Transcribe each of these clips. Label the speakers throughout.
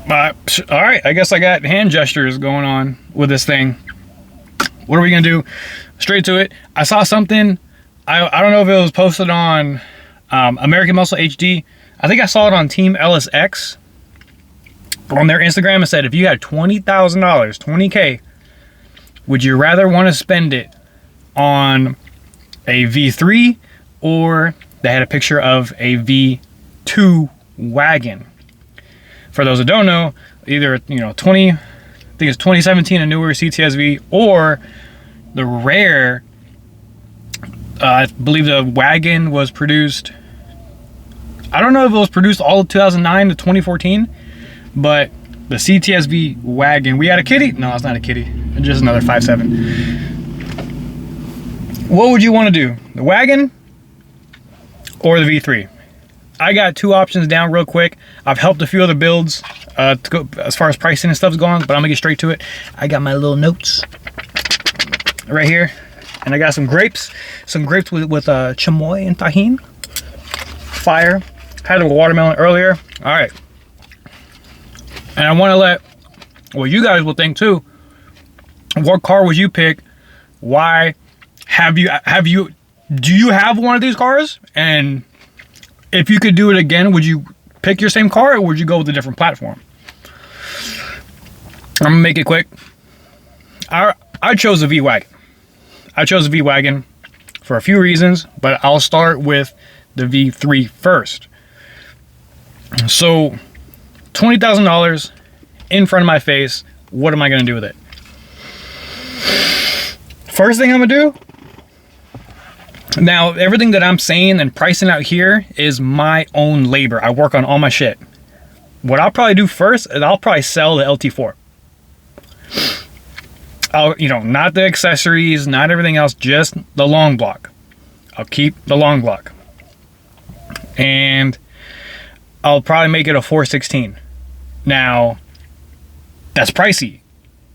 Speaker 1: All right, I guess I got hand gestures going on with this thing. What are we gonna do? Straight to it. I saw something. I don't know if it was posted on American Muscle HD. I think I saw it on Team LSX on their Instagram. It said if you had $20,000, $20K, would you rather want to spend it on a V3, or they had a picture of a V2 wagon? For those that don't know, either 20, I think it's 2017 and newer CTS-V, or the rare. I believe the wagon was produced. I don't know if it was produced all of 2009 to 2014, but the CTS-V Wagon. We had a kitty. No, it's not a kitty. It's just another 5.7. What would you want to do? The wagon or the V3? I got two options down real quick. I've helped a few other builds to go, as far as pricing and stuff's going, but I'm gonna get straight to it. I got my little notes right here, and I got some grapes with chamoy and tahini. Fire. Had a watermelon earlier. All right, and I want to let, well, you guys will think too. What car would you pick? Why? Do you have one of these cars? And if you could do it again, would you pick your same car, or would you go with a different platform? I'm gonna make it quick. I chose the V Wagon. I chose the V Wagon for a few reasons, but I'll start with the V3 first. So, $20,000 in front of my face. What am I gonna do with it? First thing I'm gonna do. Now, everything that I'm saying and pricing out here is my own labor. I work on all my shit. What I'll probably do first is I'll probably sell the LT4. Not the accessories, not everything else, just the long block. I'll keep the long block. And I'll probably make it a 416. Now, that's pricey.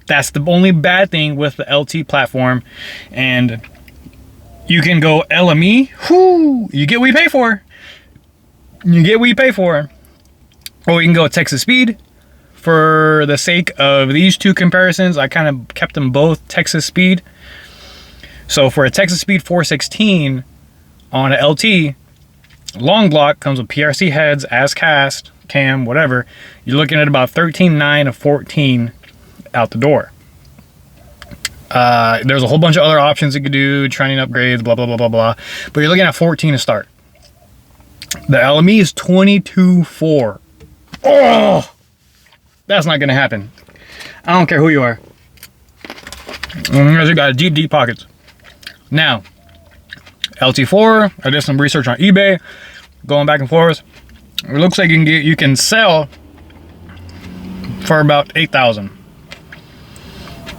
Speaker 1: That's the only bad thing with the LT platform. And you can go LME. Whoo, you get what you pay for. You get what you pay for. Or you can go Texas Speed. For the sake of these two comparisons, I kind of kept them both Texas Speed. So for a Texas Speed 416 on a LT, long block comes with PRC heads, as cast, cam, whatever. You're looking at about 13.9 to 14 out the door. There's a whole bunch of other options you could do, training upgrades, blah, blah, blah, blah, blah. But you're looking at 14 to start. The LME is 22.4. Oh! That's not gonna happen. I don't care who you are. You got deep, deep pockets. Now, LT4, I did some research on eBay, going back and forth. It looks like you can sell for about 8,000.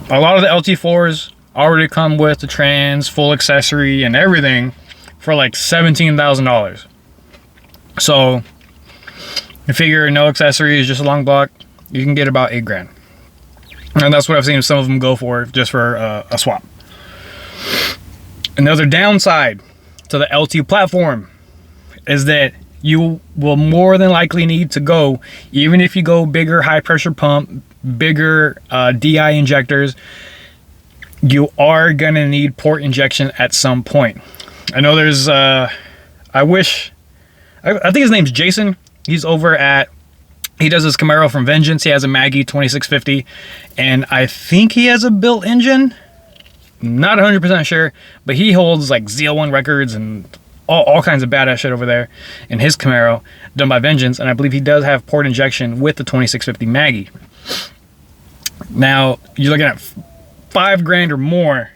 Speaker 1: A lot of the LT4s already come with the trans, full accessory, and everything for like $17,000. So, you figure no accessories, just a long block, you can get about $8,000. And that's what I've seen some of them go for, just for a swap. Another downside to the LT platform is that you will more than likely need to go, even if you go bigger high pressure pump, bigger DI injectors, you are gonna need port injection at some point. I know there's I think his name's Jason. He's over at, he does his Camaro from Vengeance. He has a Maggie 2650, and I think he has a built engine. Not 100% sure, but he holds like ZL1 records and all kinds of badass shit over there in his Camaro, done by Vengeance, and I believe he does have port injection with the 2650 Maggie. Now, you're looking at $5,000 or more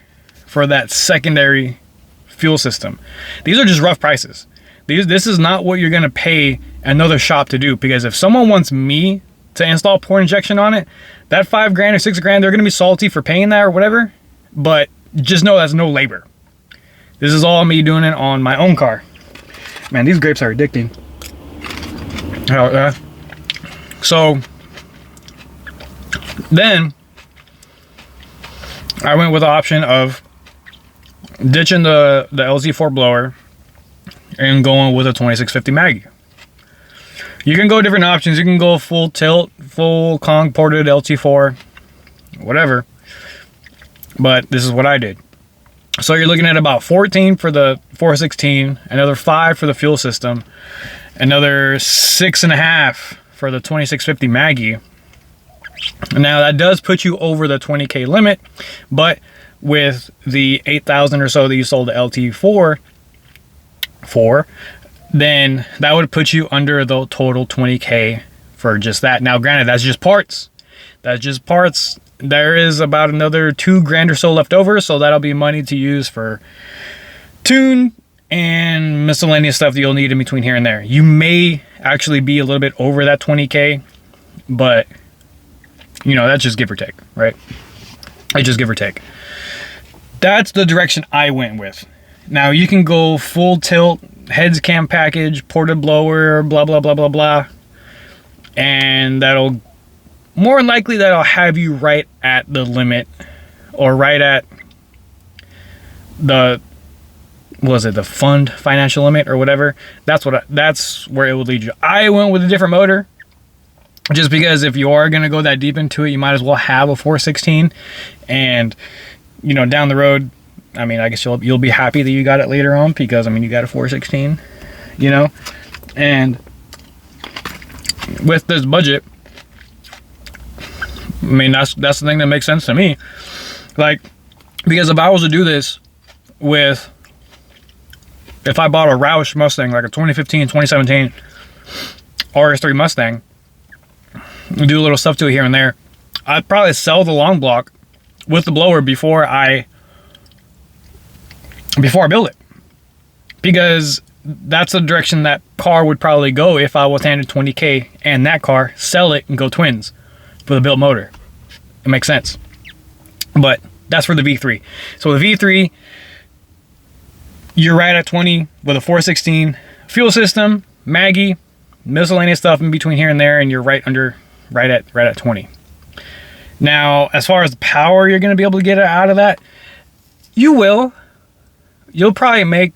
Speaker 1: for that secondary fuel system. These are just rough prices. This is not what you're gonna pay another shop to do, because if someone wants me to install port injection on it, that $5,000 or $6,000, they're gonna be salty for paying that or whatever, but just know that's no labor. This is all me doing it on my own car. Man, these grapes are addicting. So then I went with the option of ditching the LZ4 blower and going with a 2650 Maggie. You can go different options. You can go full tilt, full Kong ported LT4, whatever. But this is what I did. So you're looking at about 14 for the 416, another 5 for the fuel system, another 6.5 for the 2650 Maggie. Now that does put you over the 20K limit, but with the 8,000 or so that you sold the LT4 for, then that would put you under the total 20K for just that. Now granted, that's just parts. That's just parts. There is about another $2,000 or so left over, so that'll be money to use for tune and miscellaneous stuff that you'll need in between here and there. You may actually be a little bit over that 20K, but you know, that's just give or take, right? It's just give or take. That's the direction I went with. Now you can go full tilt, heads cam package, ported blower, blah, blah, blah, blah, blah. And that'll, more than likely, that'll have you right at the limit, or right at the, what was it, the fund financial limit or whatever. That's where it would lead you. I went with a different motor, just because if you are going to go that deep into it, you might as well have a 416. And, you know, down the road, I mean, I guess you'll be happy that you got it later on, because, I mean, you got a 416, you know. And with this budget, I mean, that's the thing that makes sense to me. Like, because if I was to do this with, if I bought a Roush Mustang, like a 2015, 2017 RS3 Mustang, do a little stuff to it here and there, I'd probably sell the long block with the blower before I build it, because that's the direction that car would probably go if I was handed 20K and that car, sell it and go twins for the built motor. It makes sense. But that's for the V3. So the V3, you're right at 20 with a 416 fuel system, Maggie, miscellaneous stuff in between here and there, and you're right at 20. Now, as far as the power you're going to be able to get out of that, you'll probably make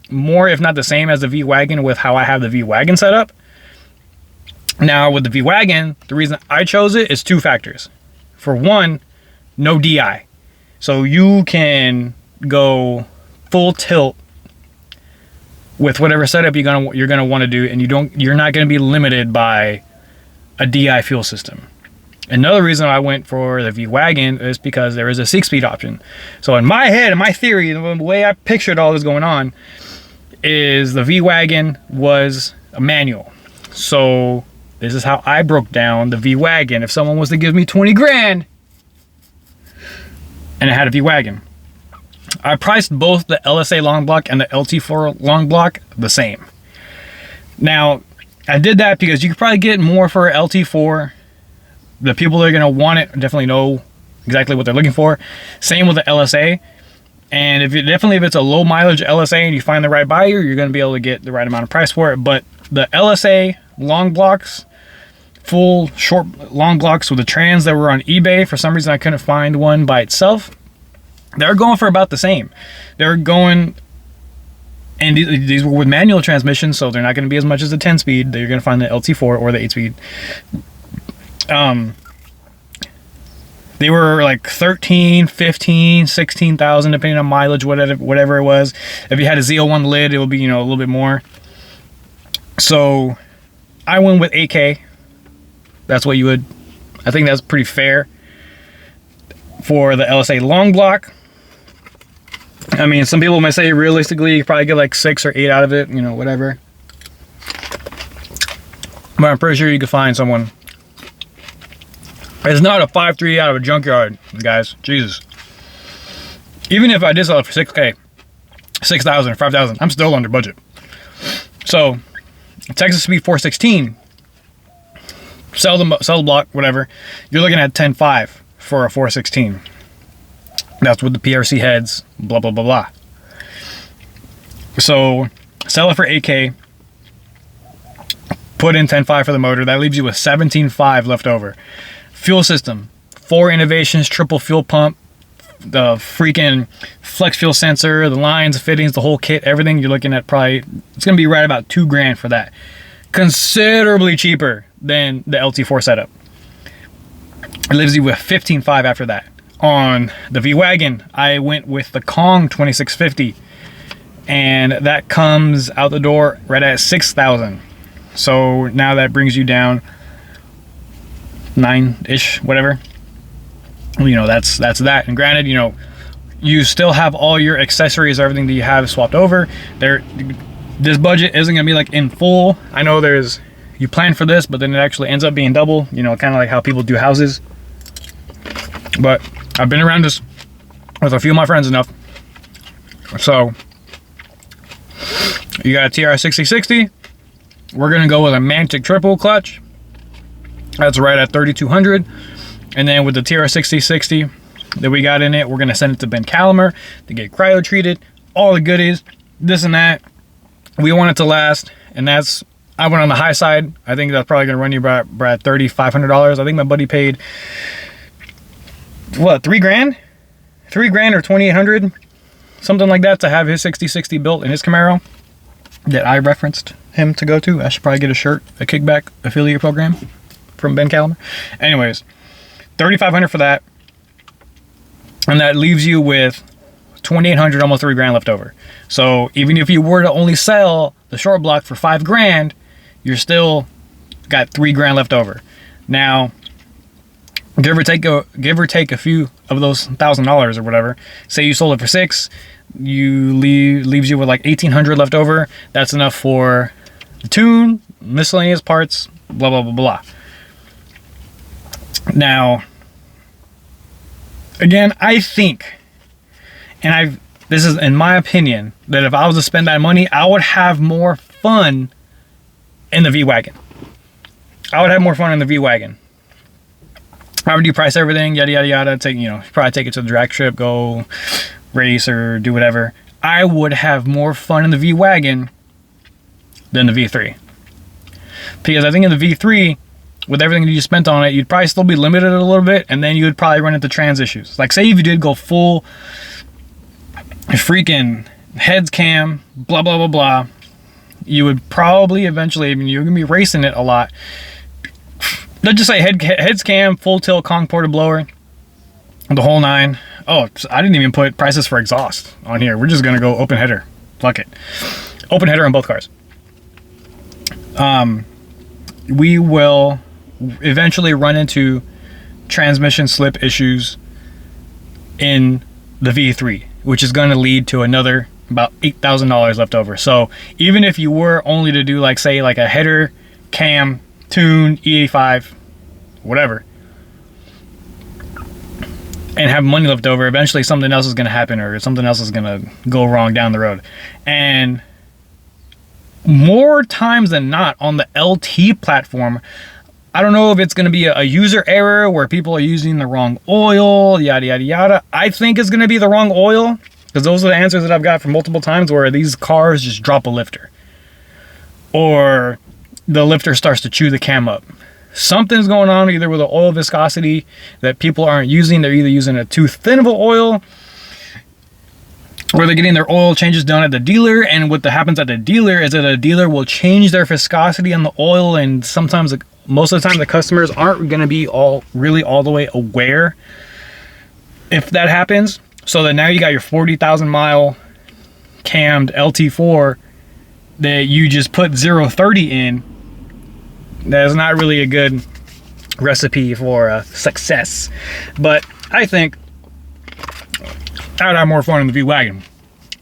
Speaker 1: more, if not the same, as the V Wagon with how I have the V Wagon set up. Now, with the V Wagon, the reason I chose it is two factors. For one, no DI. So you can go full tilt with whatever setup you're gonna want to do, and you're not gonna be limited by a DI fuel system. Another reason I went for the V Wagon is because there is a 6-speed option. So in my head, in my theory, the way I pictured all this going on is the V Wagon was a manual. So this is how I broke down the V Wagon. If someone was to give me 20 grand and it had a V Wagon, I priced both the LSA long block and the LT4 long block the same. Now, I did that because you could probably get more for LT4. The people that are going to want it definitely know exactly what they're looking for. Same with the LSA. And if it's a low mileage LSA and you find the right buyer, you're going to be able to get the right amount of price for it. But the LSA long blocks, full short long blocks with the trans that were on eBay, for some reason I couldn't find one by itself, they're going for about the same. They're going, and these were with manual transmissions, so they're not going to be as much as the 10-speed that you're going to find the LT4 or the 8-speed. They were like 13, 15, 16,000 depending on mileage, whatever it was. If you had a Z01 lid, it would be, a little bit more. So I went with 8K. That's what I think that's pretty fair for the LSA long block. I mean, some people might say realistically you probably get like 6 or 8 out of it, whatever. But I'm pretty sure you could find someone. It's not a 5.3 out of a junkyard, guys. Jesus. Even if I did sell it for 6K, 6,000 or 5,000, I'm still under budget. So, Texas-V 416, sell the block, whatever. You're looking at 10.5 for a 416. That's with the PRC heads, blah, blah, blah, blah. So, sell it for 8K. Put in 10.5 for the motor. That leaves you with 17.5 left over. Fuel system, 4 innovations, triple fuel pump, the freaking flex fuel sensor, the lines, fittings, the whole kit, everything. You're looking at probably, it's going to be right about $2,000 for that. Considerably cheaper than the LT4 setup. It leaves you with 15.5 after that. On the V Wagon, I went with the Kong 2650, and that comes out the door right at 6,000. So now that brings you down 9-ish, whatever. You know, that's that. And granted, you know, you still have all your accessories, everything that you have swapped over. This budget isn't gonna be like in full. I know you plan for this, but then it actually ends up being double. You know, kind of like how people do houses. But I've been around this with a few of my friends enough. So you got a TR6060. We're gonna go with a Mantic triple clutch. That's right at 3,200. And then with the TR6060 that we got in it, we're gonna send it to Ben Calamer to get cryo treated, all the goodies, this and that. We want it to last, and I went on the high side. I think that's probably gonna run you about $3,500. I think my buddy paid what, $3 grand? $3 grand or 2,800, something like that, to have his 6060 built in his Camaro that I referenced him to go to. I should probably get a shirt, a kickback affiliate program from Ben Calamer. Anyways, $3,500 for that, and that leaves you with 2,800, almost $3 grand left over. So even if you were to only sell the short block for $5 grand, you're still got $3 grand left over. Now, give or take a few of those $1,000 or whatever. Say you sold it for $6, leaves you with like 1,800 left over. That's enough for the tune, miscellaneous parts, blah blah blah blah. Now, again, I think, and this is in my opinion, that if I was to spend that money, I would have more fun in the V Wagon. I would have more fun in the V Wagon. However do you price everything, yada yada yada, probably take it to the drag strip, go race or do whatever. I would have more fun in the V Wagon than the V3. Because I think in the V3, with everything that you spent on it, you'd probably still be limited a little bit, and then you would probably run into trans issues. Like, say if you did go full freaking heads cam, blah blah blah blah, you would probably eventually, I mean, you're gonna be racing it a lot. Let's just say heads cam, full tilt Kong porta blower, the whole nine. Oh, I didn't even put prices for exhaust on here. We're just gonna go open header. Fuck it. Open header on both cars. We will eventually run into transmission slip issues in the V3, which is going to lead to another about $8,000 left over. So even if you were only to do, like, say, like a header, cam, tune, E85, whatever, and have money left over, eventually something else is going to happen, or something else is going to go wrong down the road. And more times than not on the LT platform, I don't know if it's going to be a user error where people are using the wrong oil, yada yada yada. I think it's going to be the wrong oil, because those are the answers that I've got from multiple times where these cars just drop a lifter, or the lifter starts to chew the cam up. Something's going on either with the oil viscosity that people aren't using. They're either using a too thin of an oil, or they're getting their oil changes done at the dealer. And what happens at the dealer is that a dealer will change their viscosity on the oil, and sometimes, most of the time, the customers aren't going to be really all the way aware if that happens. So that now you got your 40,000 mile cammed LT4 that you just put 0.30 in. That is not really a good recipe for success. But I think I'd have more fun in the V Wagon.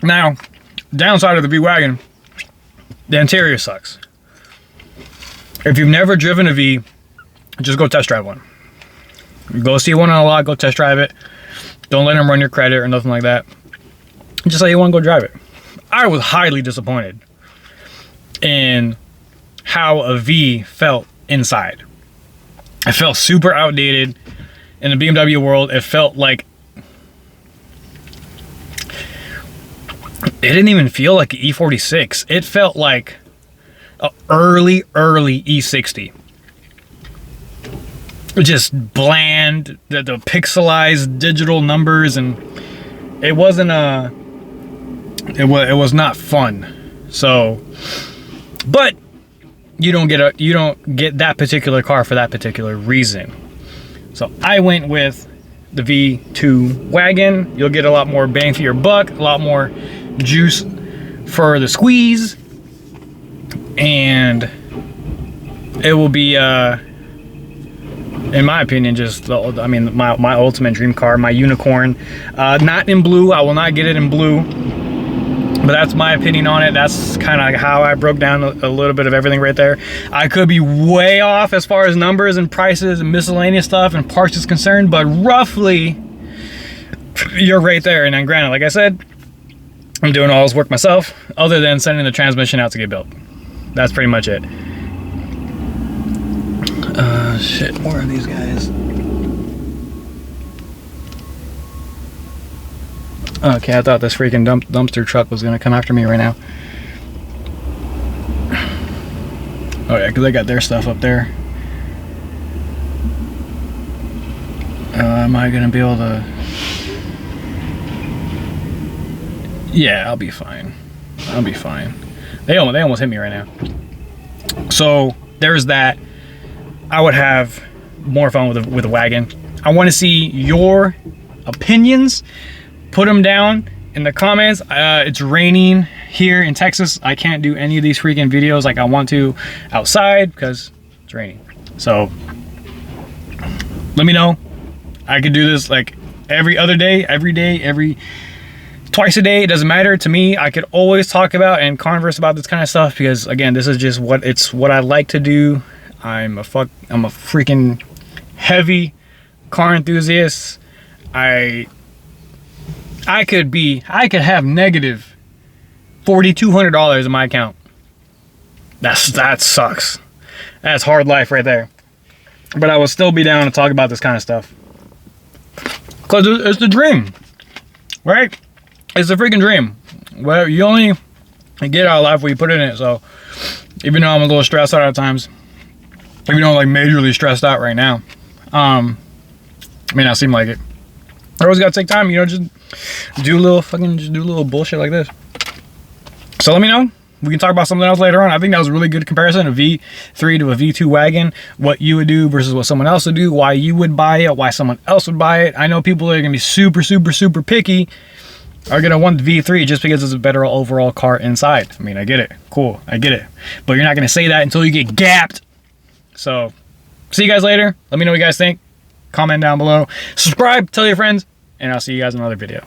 Speaker 1: Now, downside of the V Wagon, the interior sucks. If you've never driven a V, just go test drive one. Go see one on a lot, go test drive it. Don't let them run your credit or nothing like that. Just say you want to go drive it. I was highly disappointed in how a V felt inside. It felt super outdated. In the BMW world, it felt like it didn't even feel like an E46. It felt like an early E60. Just bland, the pixelized digital numbers, and it wasn't it was not fun. So, but you don't get that particular car for that particular reason. So I went with the V2 Wagon. You'll get a lot more bang for your buck, a lot more juice for the squeeze, and it will be in my opinion, just my ultimate dream car, my unicorn. Not in blue. I will not get it in blue, but that's my opinion on it. That's kind of how I broke down a little bit of everything right there. I could be way off as far as numbers and prices and miscellaneous stuff and parts is concerned, but roughly you're right there. And then granted, like I said, I'm doing all this work myself, other than sending the transmission out to get built. That's pretty much it. Shit, where are these guys? Okay, I thought this freaking dumpster truck was gonna come after me right now. Oh yeah, because they got their stuff up there. Am I gonna be able to? Yeah, I'll be fine. I'll be fine. They almost hit me right now. So there's that. I would have more fun with a wagon. I want to see your opinions. Put them down in the comments. It's raining here in Texas. I can't do any of these freaking videos like I want to outside because it's raining. So let me know. I could do this like every other day, every day, twice a day. It doesn't matter to me. I could always talk about and converse about this kind of stuff because again, this is just what I like to do. I'm a freaking heavy car enthusiast. I could have negative $4,200 in my account. That sucks. That's hard life right there. But I will still be down to talk about this kind of stuff. Cause it's the dream, right? It's the freaking dream. Well, you only get out of life what you put in it. So even though I'm a little stressed out at times, even though I'm like majorly stressed out right now, may not seem like it. I always gotta take time, you know, just do a little bullshit like this. So let me know. We can talk about something else later on. I think that was a really good comparison, a V3 to a V2 wagon, what you would do versus what someone else would do, why you would buy it, why someone else would buy it. I know people that are gonna be super picky are gonna want the V3 just because it's a better overall car inside. I mean, I get it, cool, I get it. But you're not gonna say that until you get gapped. So, see you guys later. Let me know what you guys think. Comment down below. Subscribe, tell your friends, and I'll see you guys in another video.